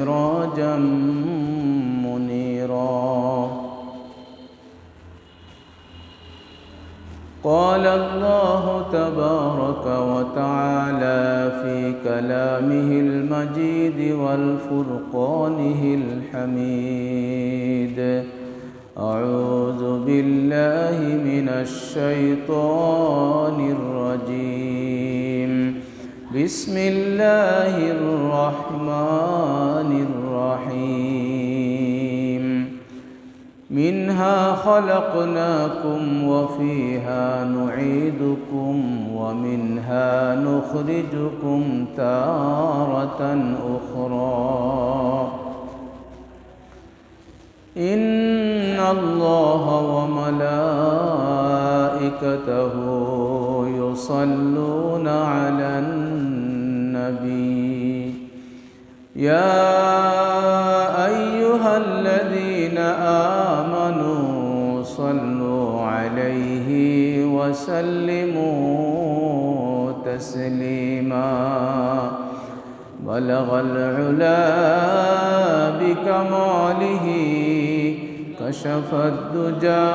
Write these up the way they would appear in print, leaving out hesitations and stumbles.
سراجا منيرا. قال الله تبارك وتعالى في كلامه المجيد والفرقانه الحميد: أعوذ بالله من الشيطان الرجيم. بسم الله الرحمن الرحيم. منها خلقناكم وفيها نعيدكم ومنها نخرجكم تارة أخرى. إن الله وملائكته يصلون على النبي يا أيها الذين آمنوا صلوا عليه وسلموا تسليما. بلغ العلا بكماله كشف الدجى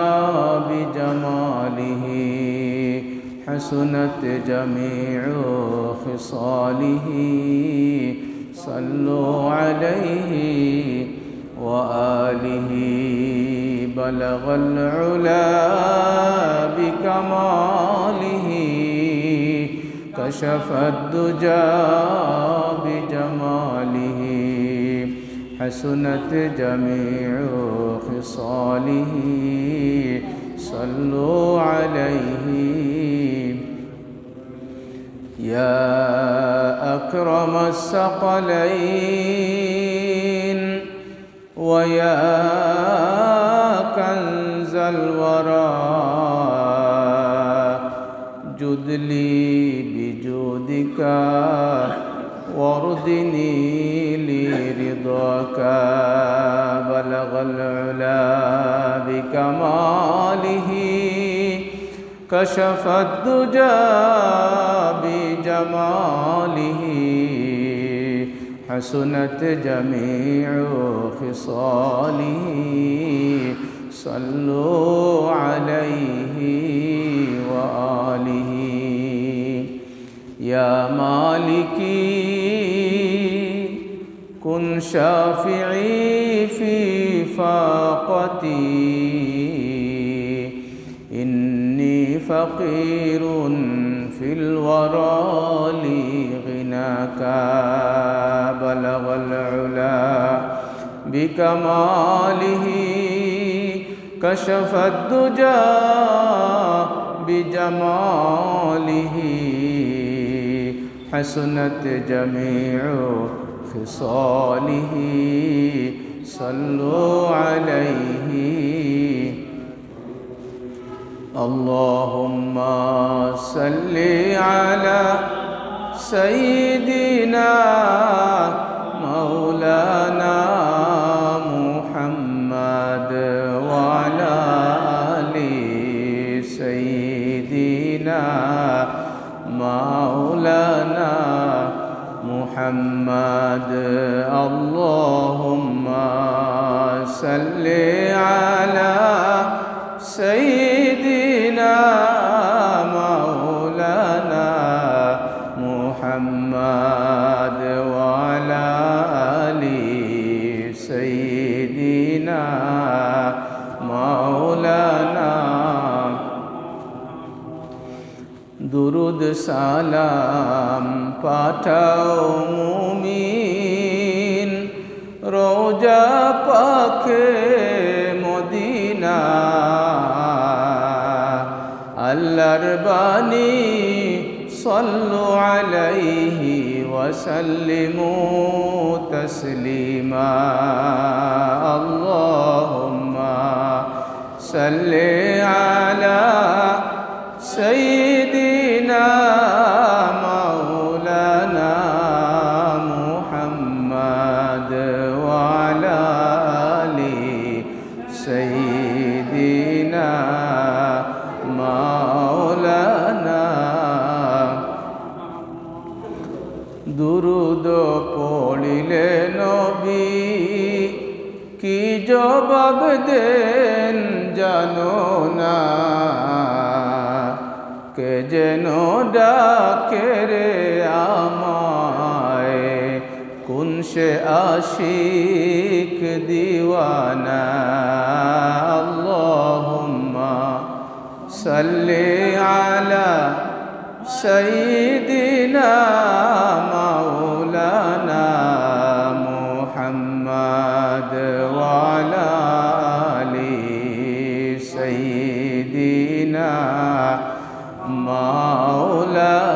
بجماله حسنت جميع خصاله. صلوا عليه وآله. بلغ العلا بكماله كشف الدجى بجماله حسنت جميع خصاله. صلوا عليه يا أكرم الثقلين ويا كنز الورى. جد لي بجودك واردني لرضاك. بلغ العلا بكماله كشف الدجى بجماله حسنت جميع خصاله. صلوا عليه وآله. يا مالكي كن شافعي في فاقتي. إني فقير في الورى لغناك. بلغ العلا بكماله كشف الدجى بجماله حسنت جميع خصاله. صلوا عليه. اللهم صل على سيدنا مولانا محمد وعلى آل سيدنا مولانا محمد. اللهم صل على سيدنا مولانا محمد وعلى آل سيدنا مولانا. দুরুদ সালাম পাঠাও মুমিন রওজা পাকে মদিনা। আল্লাহর বাণী সাল্লু আলাইহি ওয়াসাল্লিমু তাসলিমা। আল্লাহুম্মা সাল্লি আলা سيدنا مولانا محمد وعلى آل سيدنا مولانا। দুরূদ পড়িলে নবী কি জবাব দেন জানো না, কে যেন ডাকে রে আমায়, কোন সে আশিক দিওয়ানা। আল্লাহুম্মা সাল্লি আলা সাইয়্যিদিনা মাওলানা মুহাম্মদ ওয়া আলা আলি সাইয়্যিদিনা মাওলানা।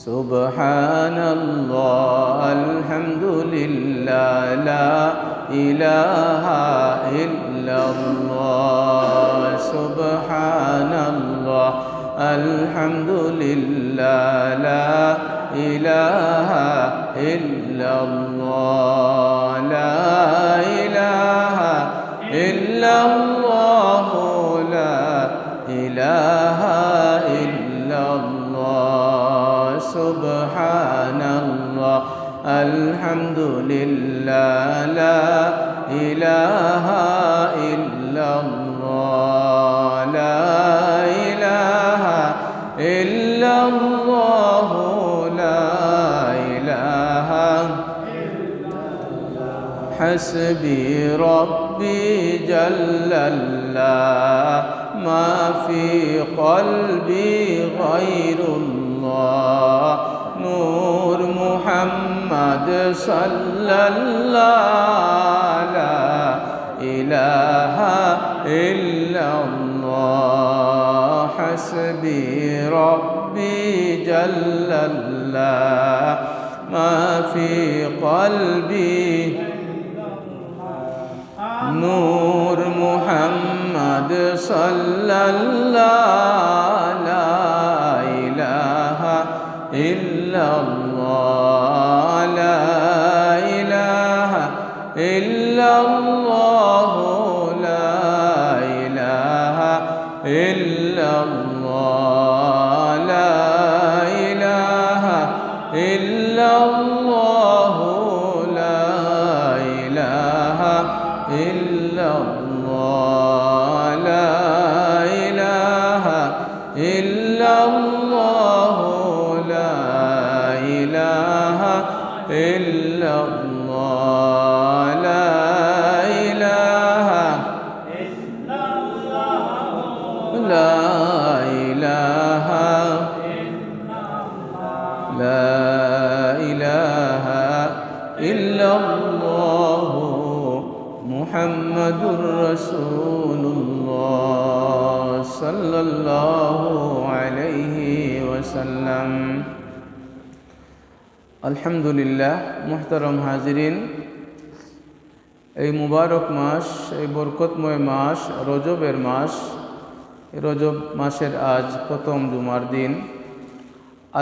সুবহানাল্লাহ আলহামদুলিল্লাহ লা ইলাহা ইল্লাল্লাহ। সুবহানাল্লাহ আলহামদুলিল্লাহ লা ইলাহা ইল্লাল্লাহ। লা ইলাহা ইল্লাল্লাহ লা ইলাহা ইল্লাল্লাহ। সুবহানাল্লাহ আলহামদুলিল্লাহ লা ইলাহা ইল্লাল্লাহ। লা ইলাহা ইল্লাল্লাহ লা ইলাহা হাসবি রব্বি জাল্লাল্লাহ মা ফি কলবি গায়রুল্লাহ। নূর মুহাম্মদ সাল্লাল্লাহ লা ইলাহা ইল্লাল্লাহ। হাসবি রব্বি জাল্লাল্লাহ মা ফি কলবি নূর মুহাম্মদ সাল্লাল্লাহ লা ইলাহা ইল্লাল্লাহ। লা ইলাহা ইল্লাল্লাহ লা ইলাহা ইল্লাল্লাহ। লা ইলাহা ইল্লাল্লাহ লা ইলাহা ইল্লাল্লাহ। লা ইলাহা ইল্লাল্লাহ লা ইলাহা ইল্লাল্লাহ। লা ইলাহা লা ইলাহা লা ইলাহা ইল্লাল্লাহ মুহাম্মাদুর রাসূলুল্লাহ সাল্লাল্লাহু আলাইহি ওয়াসাল্লাম। আলহামদুলিল্লাহ, মুহতারাম হাজিরিন, এই মুবারক মাস, এই বরকতময় মাস, রজবের মাস, রজব মাসের আজ প্রথম জুমার দিন।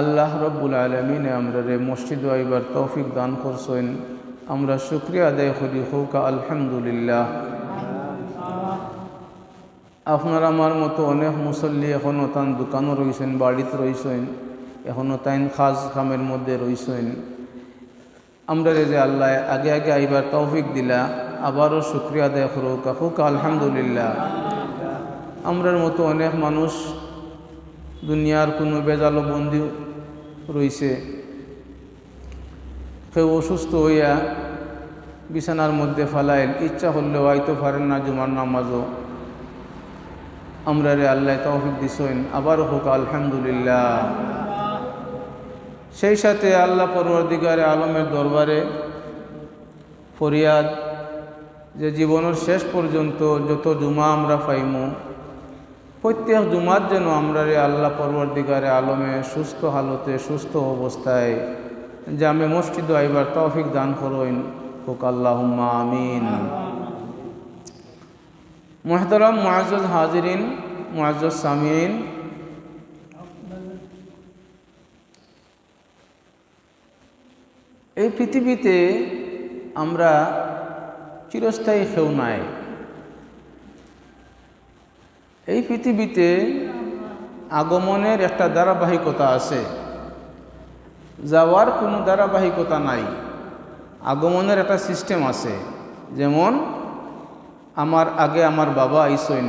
আল্লাহ রব্বুল আলমিন আমরা মসজিদ আইবার তৌফিক দান করছেন। আমরা শুকরিয়া আদায় করি হোকা আলহামদুলিল্লাহ। আপনার আমার মতো অনেক মুসল্লি এখনও তান দোকানও রয়েছেন, বাড়িতে রয়েছেন, এখনও তাইন খাজ খামের মধ্যে রয়েছেন। আমরা যে আল্লাহ আগে আগে আইবার তৌফিক দিলা, আবারও শুকরিয়া আদায় করুকা হোকা আলহামদুলিল্লাহ। আমরার মতো অনেক মানুষ দুনিয়ার কোনো বেজালো বন্দি রয়েছে, কেউ অসুস্থ হইয়া বিছানার মধ্যে ফালাইল, ইচ্ছা করলেও আইতে পারেন না জুমার নামাজও। আমরা আল্লাহ তৌফিক দিছেন, আবারও হোক আলহামদুলিল্লাহ। সেই সাথে আল্লাহ পরওয়ারদিগারে আলমের দরবারে ফরিয়াদ যে জীবনের শেষ পর্যন্ত যত জুমা আমরা পাইমু, প্রত্যেক জুমার যেন আমরা আল্লাহ পরওয়ারদিগারে আলমে সুস্থ হালতে, সুস্থ অবস্থায় জামে মসজিদ আইবার তৌফিক দান করুন হোক আল্লাহুম্মা আমিন। মুহতারাম মুআজ্জাজ হাজিরিন, মুআজ্জাজ সামিঈন, এই পৃথিবীতে আমরা চিরস্থায়ী কেউ নাই। এই পৃথিবীতে আগমনের একটা ধারাবাহিকতা আছে। যাওয়ার কোনো ধারাবাহিকতা নাই। আগমনের একটা সিস্টেম আছে, যেমন আমার আগে আমার বাবা আইসইন,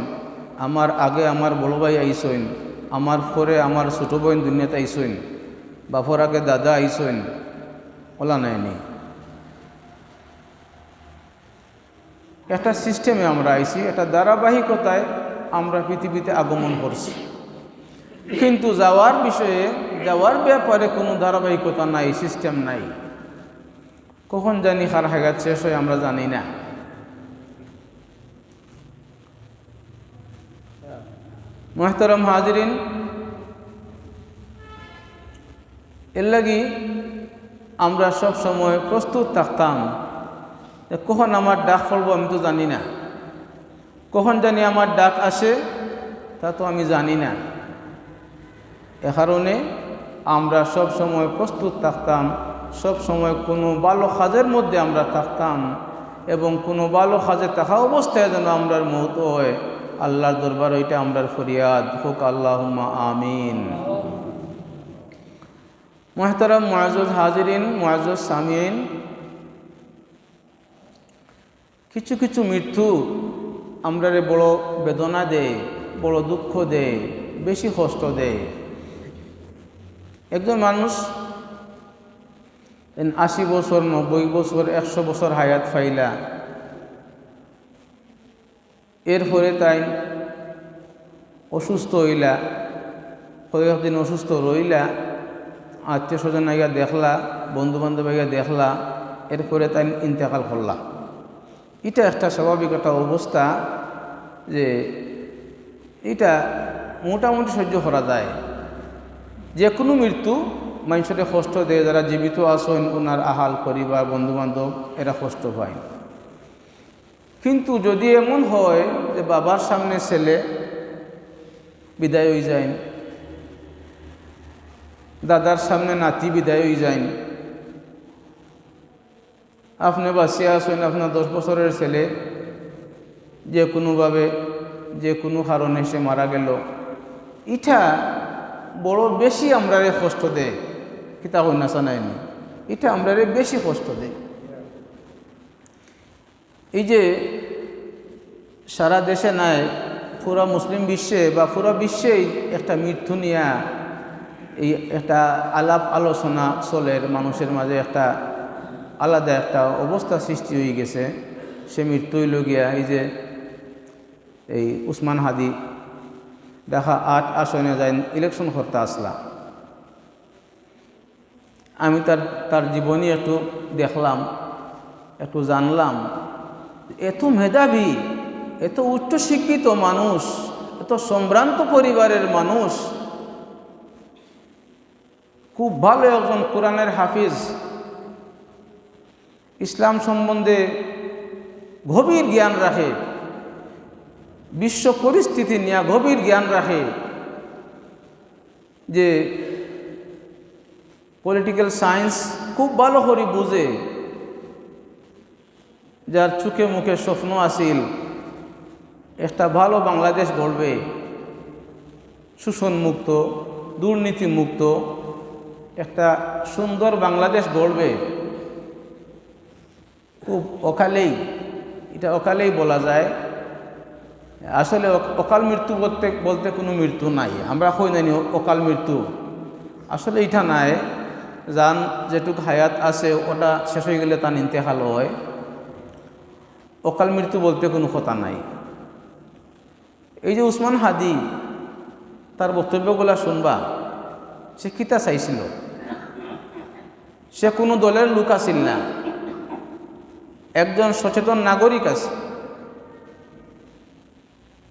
আমার আগে আমার বড় ভাই আইসইন, আমার পরে আমার ছোটো বোন দুনিয়াতে আইসইন, বাপর আগে দাদা আইসইন, ওলা নাইনি। একটা সিস্টেমে আমরা আইছি, একটা ধারাবাহিকতায় আমরা পৃথিবীতে আগমন করছি। কিন্তু যাওয়ার বিষয়ে, যাওয়ার ব্যাপারে কোনো ধারাবাহিকতা নাই, সিস্টেম নাই। কখন জানি কার হায়াত শেষ হয় আমরা জানি না। মুহতারাম হাজিরিন, এর লাগি আমরা সব সময় প্রস্তুত থাকতাম যে কখন আমার ডাক পড়বো আমি তো জানি না, কখন জানি আমার ডাক আসে তা তো আমি জানি না। এ কারণে আমরা সব সময় প্রস্তুত থাকতাম, সব সময় কোনো ভালো কাজের মধ্যে আমরা থাকতাম, এবং কোনো ভালো কাজে থাকা অবস্থায় যেন আমরার মৌত হয়। আল্লাহর দরবার ওইটা আমরার ফরিয়াদ হোক, আল্লাহুম্মা আমিন। মুহতারাম মুআজ্জাজ হাজিরিন, মুআজ্জাজ সামিঈন, কিছু কিছু মৃত্যু আমরারে বড় বেদনা দেয়, বড় দুঃখ দেয়, বেশি কষ্ট দেয়। একজন মানুষ 80 বছর, 90 বছর, 100 বছর হায়াত ফাইলা, এরপরে তাই অসুস্থ হইলা, কয়েকদিন অসুস্থ রইলা, আত্মীয় স্বজন আইয়া দেখলা, বন্ধুবান্ধব আইয়া দেখলা, এরপরে তাই ইন্তেকাল করলা। এটা একটা স্বাভাবিক একটা অবস্থা, যে এটা মোটামুটি সহ্য করা যায়। যে কোনো মৃত্যু মানুষের কষ্ট দেয়, যারা জীবিত আসেন ওনার আহাল পরিবার বন্ধুবান্ধব এরা কষ্ট পায়। কিন্তু যদি এমন হয় যে বাবার সামনে ছেলে বিদায় হয়ে যায়, দাদার সামনে নাতি বিদায় হয়ে যায়, আপনি বাঁচিয়ে আসেন, আপনার 10 বছরের ছেলে যে কোনোভাবে যে কোনো কারণে সে মারা গেল, এটা বড় বেশি আমরারে কষ্ট দেয়। কিতা কন্যাসা নাইনি, এটা আমরারে বেশি কষ্ট দেয়। এই যে সারা দেশে নাই, পুরা মুসলিম বিশ্বে বা পুরা বিশ্বেই একটা মৃত্যু নিয়ে এই একটা আলাপ আলোচনা চলের, মানুষের মাঝে একটা আলাদা একটা অবস্থা সৃষ্টি হয়ে গেছে। সে মৃত্যুই লগিয়া এই যে এই উসমান হাদি দেখা 8 আসনে যায় ইলেকশন করতে আসলা। আমি তার জীবনী একটু দেখলাম, একটু জানলাম। এত মেধাবী, এত উচ্চ শিক্ষিত মানুষ, এত সম্ভ্রান্ত পরিবারের মানুষ, খুব ভালো একজন কোরআনের হাফিজ, ইসলাম সম্বন্ধে গভীর জ্ঞান রাখে, বিশ্ব পরিস্থিতি নিয়ে গভীর জ্ঞান রাখে, যে পলিটিক্যাল সায়েন্স খুব ভালো করে বুঝে, যার চোখে মুখে স্বপ্ন আসিল একটা ভালো বাংলাদেশ গড়বে, শোষণমুক্ত, দুর্নীতিমুক্ত একটা সুন্দর বাংলাদেশ গড়বে। খুব অকালেই বলা যায়। আসলে অকাল মৃত্যু বলতে কোনো মৃত্যু নাই। আমরা কই নানি অকাল মৃত্যু, আসলে এটা নাই। যান যেটুক হায়াত আছে ওটা শেষ হয়ে গেলে তার ইন্তেকাল হয়। অকাল মৃত্যু বলতে কোনো কথা নাই। এই যে উসমান হাদি, তার বক্তব্যগুলা শুনবা, সে কিতা চাইছিল? সে কোনো দলের লোক আছিল না, একজন সচেতন নাগরিক আছে।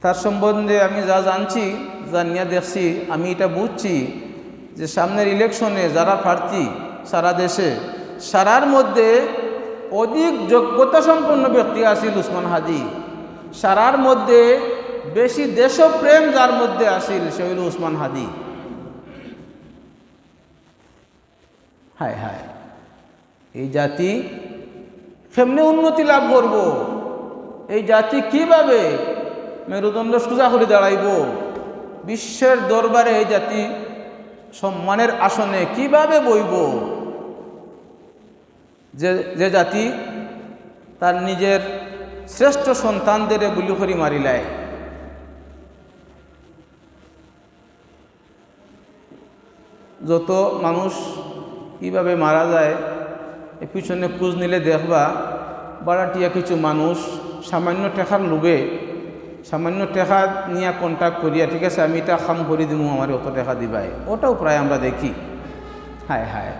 তার সম্বন্ধে আমি যা জানছি, যা নিয়ে দেখছি, আমি এটা বুঝছি যে সামনের ইলেকশনে যারা প্রার্থী সারা দেশে, সারার মধ্যে অধিক যোগ্যতা সম্পন্ন ব্যক্তি আছিল উসমান হাদি। সারার মধ্যে বেশি দেশপ্রেম যার মধ্যে আছিল সে হইল উসমান হাদি। হায় হায়, এই জাতি কেমনে উন্নতি লাভ করব? এই জাতি কিভাবে মেরুদণ্ড সোজা করে দাঁড়াইব? বিশ্বের দরবারে এই জাতি সম্মানের আসনে কিভাবে বইব? যে জাতি তার নিজের শ্রেষ্ঠ সন্তানদের গুলি করে মারিলায়, যত মানুষ কীভাবে মারা যায় এর পিছনে খোঁজ নিলে দেখবা বাড়াটিয়া কিছু মানুষ সামান্য টাকার লোভে, সামান্য টাকা নিয়ে কন্ট্যাক্ট করিয়া, ঠিক আছে আমি এটা খাম করে দিব, আমার অত টাকা দিবাই, ওটাও প্রায় আমরা দেখি। হায় হায়,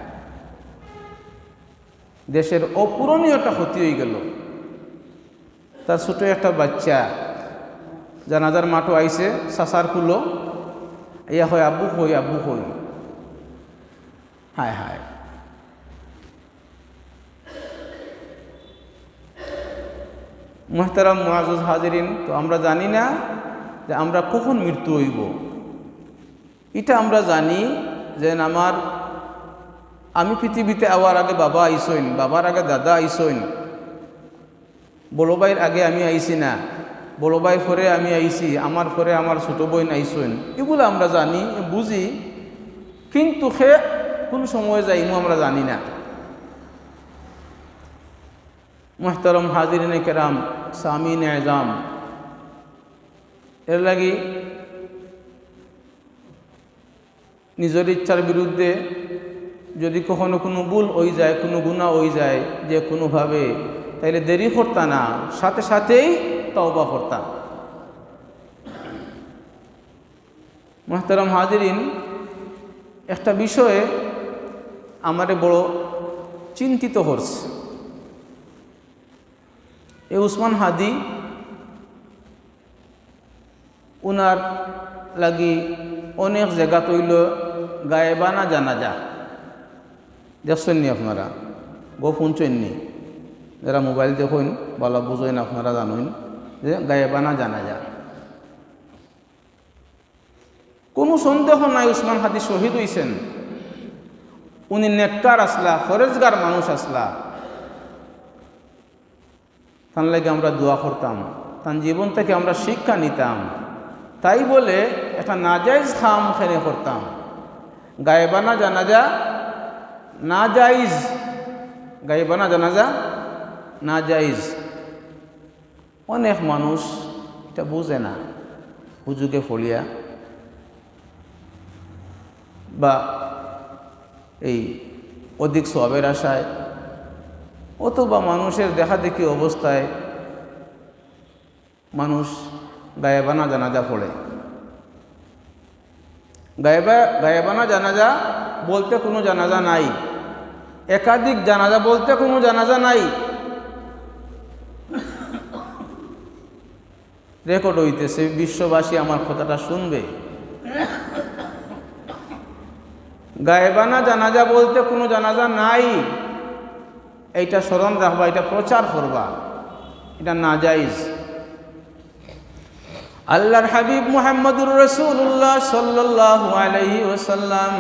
দেশের অপূরণীয়টা ক্ষতি হয়ে গেল। তার ছোটো একটা বাচ্চা জানাজার মাঠও আইছে, সাসার কুলো ইয়া হয় আব্বু হই আব্বু হই। হায় হায়, মুহতারাম মুআজ্জাজ হাজিরিন, তো আমরা জানি না যে আমরা কখন মৃত্যু হইব। এটা আমরা জানি যে আমি পৃথিবীতে আওয়ার আগে বাবা আইসইন, বাবার আগে দাদা আইসইন, বড় ভাইয়ের আগে আমি আইসি না, বড় ভাই পরে আমি আইসি, আমার পরে আমার ছোটো বোন আইসইন, এগুলো আমরা জানি বুঝি, কিন্তু সে কোন সময় যাইমু আমরা জানি না। মুহতারম হাজিরিন কেরাম, সামিন এজাম, এর লাগি নিজের ইচ্ছার বিরুদ্ধে যদি কখনো কোনো ভুল হয়ে যায়, কোনো গুনাহ হয়ে যায় যে কোনোভাবে, তাইলে দেরি করতা না, সাথে সাথেই তওবা করতা। মুহতারম হাজিরিন, একটা বিষয়ে আমারে বড় চিন্তিত করছে। এই উসমান হাদি, উনার লাগি অনেক জায়গা তৈল গায়েবানা জানাজা দেখছেন নি আপনারা? গো শুনছেন নি? যারা মোবাইল দেখুন ভালো বুঝেন, আপনারা জানুন যে গায়েবানা জানাজা, কোনো সন্দেহ নাই উসমান হাদি শহীদ হইছেন। উনি নেককার আসলা, ফরেজগার মানুষ আসলা, তার লাগে আমরা দোয়া করতাম, তার জীবন থেকে আমরা শিক্ষা নিতাম। তাই বলে একটা নাজাইজ খাম খেনে করতাম, গায়েবানা জানাজা নাজাইজ, গায়েবানা জানাজা নাজাইজ। অনেক মানুষ এটা বুঝে না, হুজুগে ফলিয়া বা এই অধিক সওয়াবের আশায়, অথবা মানুষের দেখা দেখি অবস্থায় মানুষ গায়েবানা জানাজা পড়ে। গায়েবানা জানাজা বলতে কোনো জানাজা নাই, একাধিক জানাজা বলতে কোনো জানাজা নাই। রেকর্ড হইতেছে, বিশ্ববাসী আমার কথাটা শুনবে। গায়েবানা জানাজা বলতে কোনো জানাজা নাই, এইটা স্মরণ রাখবা, এটা প্রচার করবা, এটা নাজাইজ। আল্লাহর হাবিব মুহাম্মদুর রাসূলুল্লাহ সাল্লাল্লাহু আলাইহি ওয়াসাল্লাম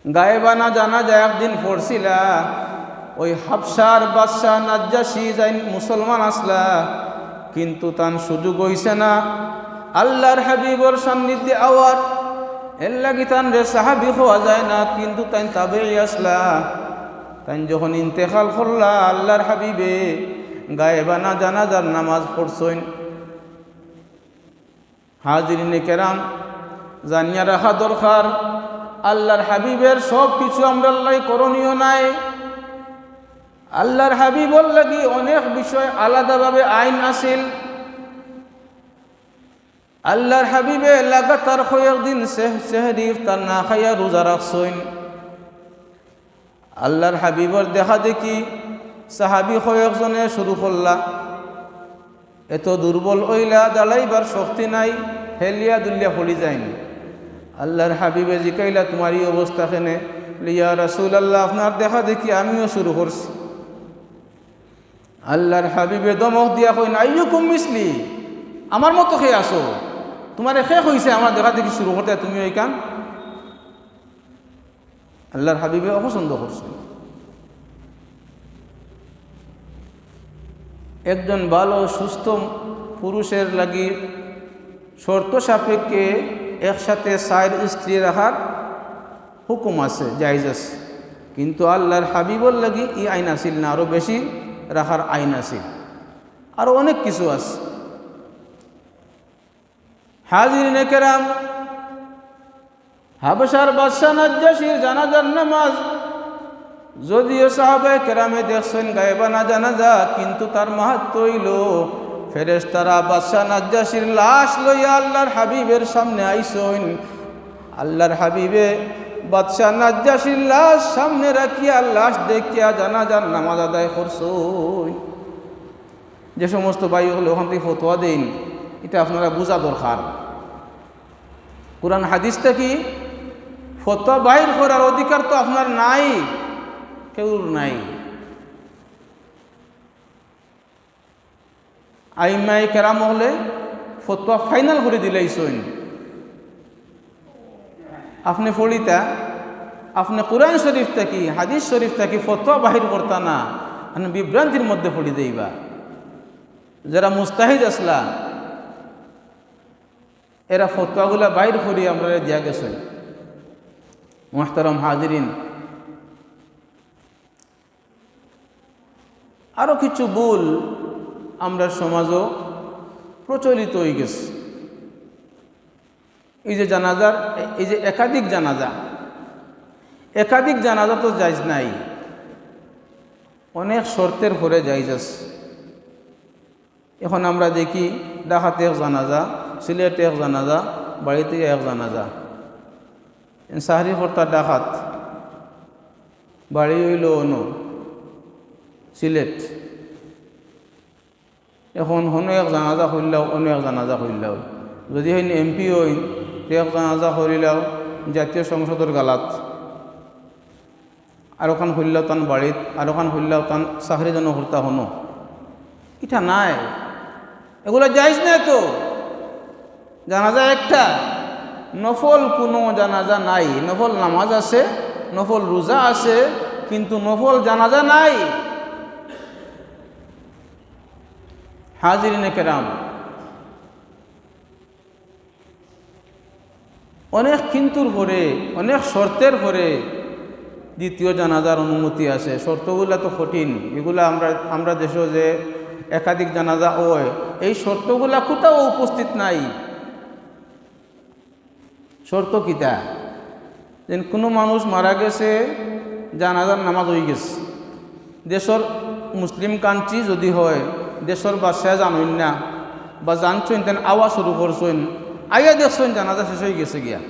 গায়েবানা জানাজা একদিন পড়ছিলা। ওই হাবশার বাদশাহ নাজ্জাশী যাই মুসলমান আসলা, কিন্তু তার সুযোগ হইছে না আল্লাহর হাবিবর সান্নিধ্যে আওয়ার, এর লাগি তান রে সাহাবি হওয়া যায় না, কিন্তু তাই তাবেঈ আসলা। তাই যখন ইন্তেকাল করলা, আল্লাহর হাবিবে গায়েবানা জানাজার নামাজ পড়ছেন। হাজিরিনে কেরাম, জানিয়া রাখা দরকার, আল্লাহর হাবিবের সব কিছু আমরা লাই করণীয় নাই। আল্লাহর হাবিবর লাগি অনেক বিষয় আলাদাভাবে আইন আসিল। আল্লাহর হাবিবে লাগাতার কয়েকদিন সেহরি ইফতার না খাইয়া রোজা রাখছেন। আল্লাহর হাবিবর দেখা দেখি সাহাবি কয়েকজনে শুরু করলা, এত দুর্বল হইলা, দাঁড়াইবার শক্তি নাই, হেলিয়া দুলিয়া ফলি যায়নি। আল্লাহর হাবিবে জিকাইলা, তোমার এই অবস্থা কেনে? ইয়া রাসূলুল্লাহ, আপনার দেখা দেখি আমিও শুরু করছি। আল্লাহর হাবিবে দমক দিয়া কইন, আইয়ুকুম মিসলি, আমার মতো খেয়ে আসো, তোমার শেষ হয়েছে আমার দেখা দেখি শুরু করতে, তুমি ওই কান। আল্লাহর হাবিবে অপছন্দ করছেন। একজন ভালো সুস্থ পুরুষের লাগি শর্ত সাপেক্ষে একসাথে 4 স্ত্রী রাখার হুকুম আছে, জায়েজ আছে, কিন্তু আল্লাহর হাবিবর লাগি ই আইন আসিল না, আরও বেশি রাখার আইন আছিল, আরও অনেক কিছু আছে। হাজিরিনে কেরাম, হাবশার বাদশাহ নাজ্জাশীর জানাজার নামাজ যদিও সাহাবায়ে কেরামে দেখছেন গায়েবানা জানাজা, কিন্তু তার মাহাত্ম্য হইল ফেরেশতারা বাদশাহ নাজ্জাশীর লাশ লইয়া আল্লাহর হাবিবের সামনে আইসইন। আল্লাহর হাবিবে বাদশাহ নাজ্জাশীর লাশ সামনে রাখিয়া লাশ দেখিয়া জানাজার নামাজ আদায় করছইন। যে সমস্ত ভাই হলো ওখান থেকে ফতোয়া দেন, এটা আপনারা বোঝা দরকার। কুরআন হাদিসটা কি ফতোয়া বাইর করার অধিকার তো আপনার নাই, কেউর নাই। আইমাই কেরাম হলে ফতোয়া ফাইনাল করে দিলেইছেন। আপনি ফলিতা আপনি কোরআন শরীফ থাকি হাদিস শরীফ থাকি ফতোয়া বাহির করতা না, আপনি বিভ্রান্তির মধ্যে পড়ি দেইবা। যারা মুস্তাহিদ আসলা এরা ফতোয়াগুলা বাইর করি আমরা দিয়া গেছেন। মুহতারাম হাজিরিন, আরও কিছু ভুল আমরা সমাজও প্রচলিত হয়ে গেছে। এই যে জানাজার, এই যে একাধিক জানাজা তো জায়েজ নাই, অনেক শর্তের পরে জায়েজ আছে। এখন আমরা দেখি ঢাকাতে এক জানাজা, সিলেটে এক জানাজা, বাড়িতে এক জানাজা। সাহারি কর্তা ডাকাত, বাড়ি হইল সিলেট। এখন হনো এক জানাজা হইলাও, অন্য এক জানাজা হইলাও। যদি হইন এমপি হইন তো এক জানাজা হইলাও জাতীয় সংসদের গালাত, আর ওখান হইলাও তান বাড়িত, আর ওখান হইলাও তান চাকরি জন হর্তা হনো। এটা নাই, এগুলো জায়েজ নাই তো। জানাজা একটা, নফল কোনো জানাজা নাই। নফল নামাজ আছে, নফল রোজা আছে, কিন্তু নফল জানাজা নাই। হাজিরিনে কেরাম, অনেক কিন্তুর পরে, অনেক শর্তের পরে দ্বিতীয় জানাজার অনুমতি আছে। শর্তগুলা তো কঠিন, এগুলা আমরা দেশে যে একাধিক জানাজা হয়, এই শর্তগুলা কোথাও উপস্থিত নাই। শর্ত কিতা? যে কোনো মানুষ মারা গেছে, জানাজার নামাজ হয়ে গেছে, দেশের মুসলিম কান্ট্রি যদি হয়, দেশের বাদশাহ জানইন না বা জানছেন তেন আওয়াজ শুরু করছেন, আইয়া দেখছেন জানাজা শেষ হয়ে গেছে গিয়া,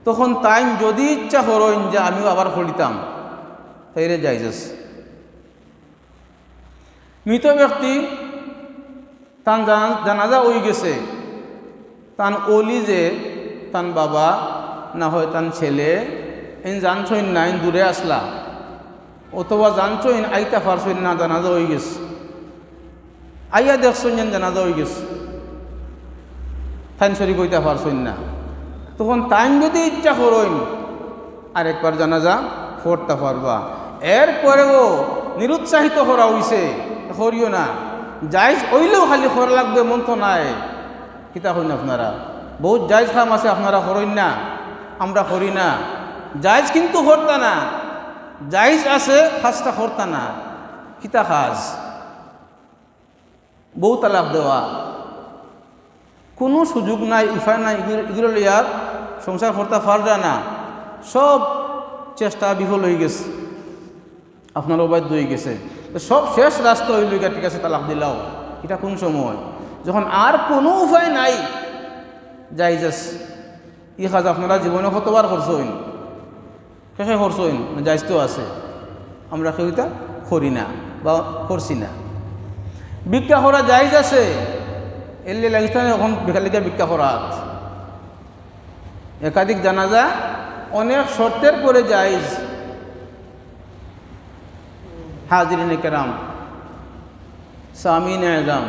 তখন তাই যদি ইচ্ছা করেন যে আমিও আবার পড়িতাম, তাইরে জায়েজ আছে। মৃত ব্যক্তি তান জানাজা হয়ে গেছে, তান ওলি যে তান বাবা না হয় তান ছেলে এন জানছইন না, এন দূরে আসলা, অথবা জানছইন আইতা পারছইন না, জানাজা হয়ে গেছে, আইয়া দেখছইন যেন জানাজা হয়ে গেছে, থাইন শরীফ হইতে পারছইন না, তখন টাইম যদি ইচ্ছা করইন আরেকবার জানাজা পড়তে পারবা। এরপরেও নিরুৎসাহিত করা হইছে, করিও না। জায়েজ হইলেও খালি করা লাগবে মন তো নাই, কিতা হইন আপনারা। বহুত জায়েজ কাম আছে আপনারা করইন না, আমরা করি না। জায়েজ কিন্তু করতা না, জায়েজ আছে কাজটা করতা না। কিতা কাজ? বউ তালাক দেওয়া, কোনো সুযোগ নাই, উপায় নাই, এগুলো লিয়ার সংসার করতে পারবে না, সব চেষ্টা বিফল হয়ে গেছে, আপনার অবাধ্য হয়ে গেছে, সব শেষ রাস্তা হইল, ঠিক আছে তালাক দিলাও। এটা কোন সময়? যখন আর কোনো উপায় নাই, জায়েজ আছে। ই কাজ আপনারা জীবনে কতবার করছেন? শেষে করছেন, জায়েজ তো আছে, আমরা কেউ এটা করি না বা করছি না। ভিক্ষা করা জায়েজ আছে, এলে লাগিস্তানে এখন বিকালিকা ভিক্ষা করা। একাধিক জানাজা অনেক শর্তের পরে জায়েজ। হাজিরিনে কেরাম, সামিন আজম,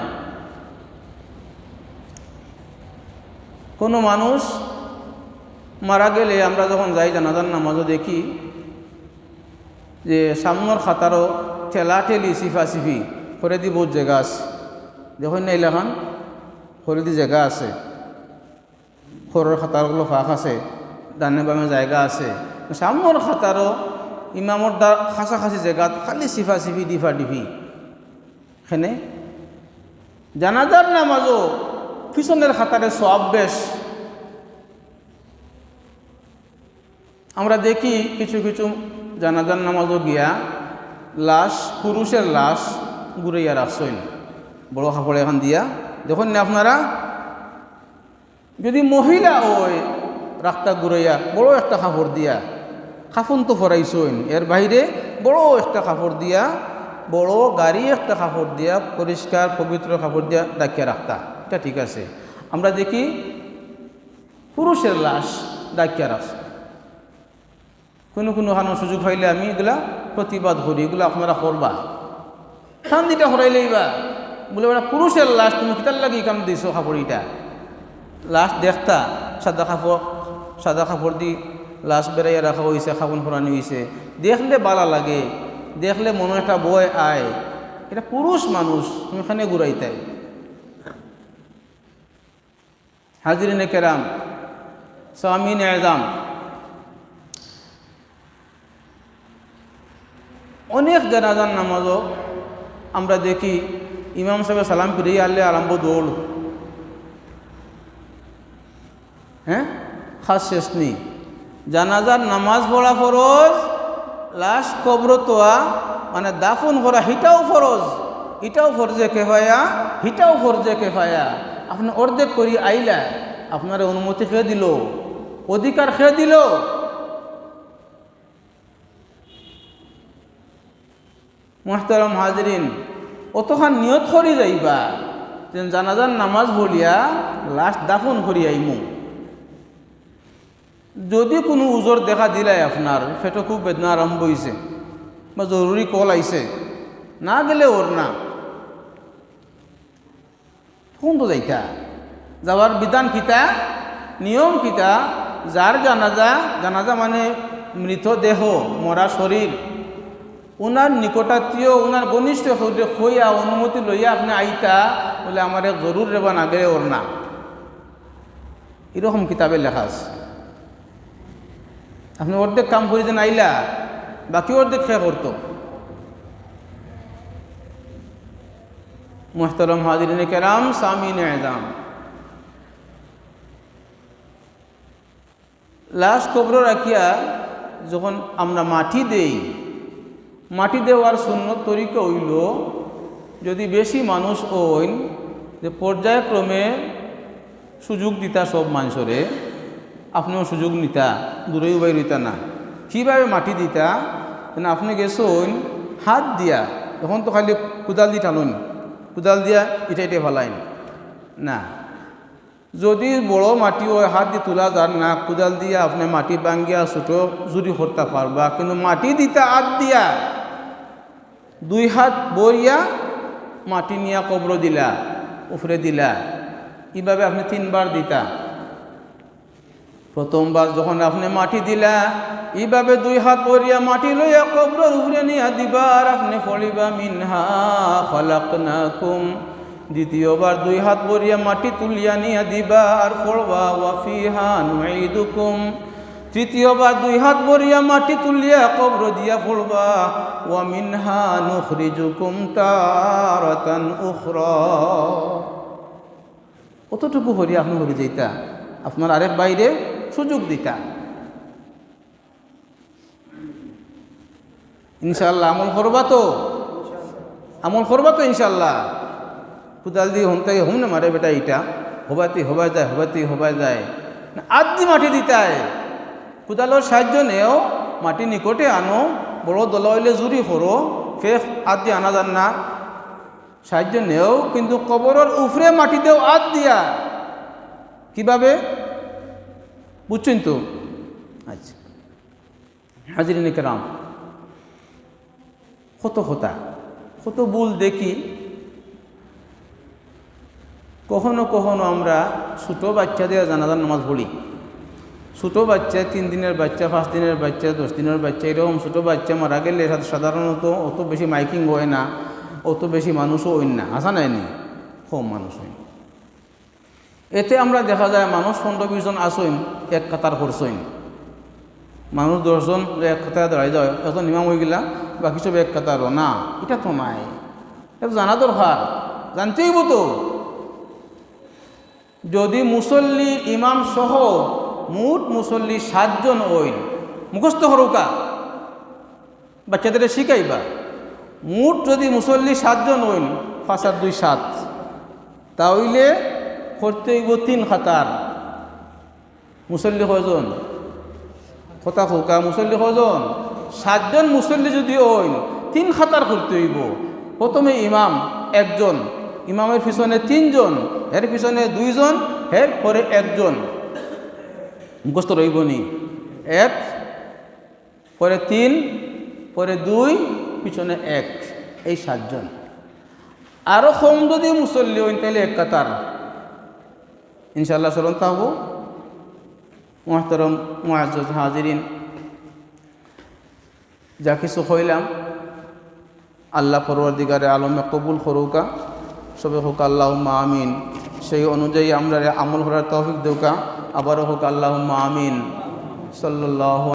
কোনো মানুষ মারা গেলে আমরা যখন যাই জানাজার নামাজও দেখি যে সামনের খাতারও ঠেলা ঠেলি সিফাসিফি করে দি বহুত জায়গা আছে, দেখুন না এলাকান করে দি জায়গা আছে, খোরের খাতারগুলো ফাঁক আছে, ডানে বামে জায়গা আছে, সামনের খাতারও ইমামর দা খাঁচাখাঁচি জায়গাত খালি সিফা সিফি ডিফা ডিফি। এখানে জানাজার নামাজও পিছনের খাতারে সব বেশ। আমরা দেখি কিছু কিছু জানাজার নামাজও গিয়া লাশ, পুরুষের লাশ ঘুরাইয়া রাখছেন বড় কাপড় এখন দিয়া। দেখুন না আপনারা, যদি মহিলা ওই রাখতা ঘুরাইয়া বড় একটা কাপড় দিয়া, কাফন তো ফরাইছেন, এর বাইরে বড় একটা কাপড় দিয়া, বড় গাড়ি একটা কাপড় দিয়া, পরিষ্কার পবিত্র কাপড় দিয়া ডাকিয়া রাখতা, এটা ঠিক আছে। আমরা দেখি পুরুষের লাশ ডাকিয়া রাখছে। কোনো সুযোগ হইলে আমি এগুলা প্রতিবাদ করি, এগুলো আপনারা করবা, শান্তিটা হরাইলেইবা। বলে ওরা পুরুষের লাশ তুমি কিতার লাগি কাম দিছো কাপড়িটা, লাশ দেখতা সাদা কাপড় দি লাশ বেড়াইয়া রাখা হয়েছে, খাবন ফরানি হয়েছে, দেখলে বালা লাগে, দেখলে মনে একটা বয় আয়, এটা পুরুষ মানুষ, তুমি এখানে ঘুরাইতাই। হাজিরিনে কেরাম, সামিন এজাম, অনেক জানাজার নামাজও আমরা দেখি ইমাম সাহেব সালাম ফিরিয়ে আনলে আরম্ভ দৌড়, হ্যাঁ, খাস শেষ নেই। জানাজার নামাজ পড়া ফরজ, লাশ কবর তোয়া মানে দাফন করা হিটাও ফরজ, এটাও ফরজে কেফায়া, হিটাও ফরজে কেফায়া। আপনি অর্ধেক করি আইলা, আপনার অনুমতি খেয়ে দিল, অধিকার খেয়ে দিল। মুহতারাম হাজরিন, অতখান নিয়ত করি যাইবা যে জানাজার নামাজ পড়িয়া লাশ দাফন করি আইমু। যদি কোনো উজর দেখা দিলাই আপনার পেটে খুব বেদনা আরম্ভ হয়েছে বা জরুরি কল আইছে, না গেলে ওর না, তখন তো যাইতা। যাওয়ার বিধান কিতা, নিয়ম কিতা, যার জানাজা মানে মৃতদেহ, মরা শরীর, ওনার নিকটাত্মীয়, ওনার ঘনিষ্ঠ হইয়া অনুমতি লইয়া আপনি আইতা বলে আমার এক জরুর রেবা না গেলে ওর না, এরকম কিতাবে লেখা আছে। আপনি অর্ধেক কাম করে যেন আইলা, বাকি অর্ধেক খেয়ে করতো। মুহতারাম হাজিরিনে কেরাম, সামিনে এজাম, লাশ কবর রাখিয়া যখন আমরা মাটি দেই, মাটি দেওয়ার সুন্নত তরিকা হইল, যদি বেশি মানুষ হইন যে পর্যায়ক্রমে সুযোগ দিতা সব মানুষরে, আপনিও সুযোগ নিতা, দূরেও বাই রইতা না। কীভাবে মাটি দিতা, আপনি গেছেন হাত দিয়া, তখন তো খালি কোদাল দি টানুন, কোদাল দিয়া এটা ফেলাইন না। যদি বড় মাটি ওই হাত দিয়ে তোলা যান না, কোদাল দিয়া আপনি মাটি ভাঙ্গিয়া ছোটো জুড়ি করতে পারবা, কিন্তু মাটি দিতা হাত দিয়া, দুই হাত বইয়া মাটি নিয়া কবর দিলা, উফরে দিলা, এইভাবে আপনি 3 বার দিতা। প্রথমবার যখন আপনি মাটি দিলা, এইভাবে 2 হাত বইয়া মাটি লইয়া কবর উফরে নিয়া দিবা, আর আপনি ফলিবা মিনহা খালাকনাকুম। দ্বিতীয়বার 2 হাত বইয়া মাটি তুলিয়া নিয়া দিবা, আর ফলবা ওয়া ফিহা নুঈদুকুম। তৃতীয়বার 2 হাত বইয়া মাটি তুলিয়া কবর দিয়া ফলবা, ওয়া মিনহা নুখরিজুকুম তারাতান উখরা। কতটুকু হরি আপনি হরি যাইতা, আপনার আরেক বাইরে সুযোগ দিতা। ইনশাআল্লাহ আমল করবা তো ইনশাআল্লাহ। কোদাল দিয়ে হোম না মারে বেটা, এইটা হবাই যায় আদি মাটি দিতায়। কোদালের সাহায্য নেও, মাটি নিকটে আনো, বড় দলা হইলে জুড়ি করো, ফের আদি আনা যান না, সাহায্য নেও, কিন্তু কবরের উফরে মাটি দেও আদ দিয়া। কিভাবে বুঝছেন তো? আচ্ছা হাজিরিনে কেরাম, কত ভুল দেখি। কখনো আমরা ছোটো বাচ্চাদের জানাজার নামাজ পড়ি। ছোটো বাচ্চা, 3 দিনের বাচ্চা, 5 দিনের বাচ্চা, 10 দিনের বাচ্চা, এরকম ছোটো বাচ্চা মারা গেলে সাধারণত অত বেশি মাইকিং হয় না, অত বেশি মানুষও হইন না, আসা নাইনি, কম মানুষ হইন। এতে আমরা দেখা যায় মানুষ 15-20 জন আসইন এক কাতার করছইন, মানুষ 10 জন এক কাতারে দাঁড়াই যায়, এখন ইমাম হয়ে গেলা বাকি সব এক কাতারও না, এটা তো নাই। এটা জানা দরকার, জানতেই তো। যদি মুসল্লি ইমাম সহ মোট মুসল্লি 7 জন হইন, মুখস্থ হরৌকা বাচ্চাদের শিখাইবা, মোট যদি মুসল্লি 7 জন হইন 5 আর 2 7, তাহলে করতে হইব 3 খাতার। মুসল্লি কয়জন? কথা খোকা, মুসল্লি কয়জন? 7 জন মুসল্লি যদি হইন 3 খাতার করতে হইব। প্রথমে ইমাম একজন, ইমামের পিছনে 3 জন, এর পিছনে 2 জন, এর পরে 1 জন। মুখস্থ রইব নি? 1, পরে 3, পরে 2, পিছনে 1, এই 7 জন। আরও কম যদি মুসল্লি হইন তাহলে 1 কাতার। ইনশাআল্লাহ চলন থাকবো। মুহতারম মুআজ্জাজ হাজিরিন, যা কিছু হইলাম আল্লাহ পরওয়ারদিগারে আলমে কবুল করুকা, সবে হোক আল্লাহুম্মা আমিন। সেই অনুযায়ী আমরা আমল করার তৌফিক দেউকা, আবারও হোক আল্লাহুম্মা আমিন। সাল্লাল্লাহু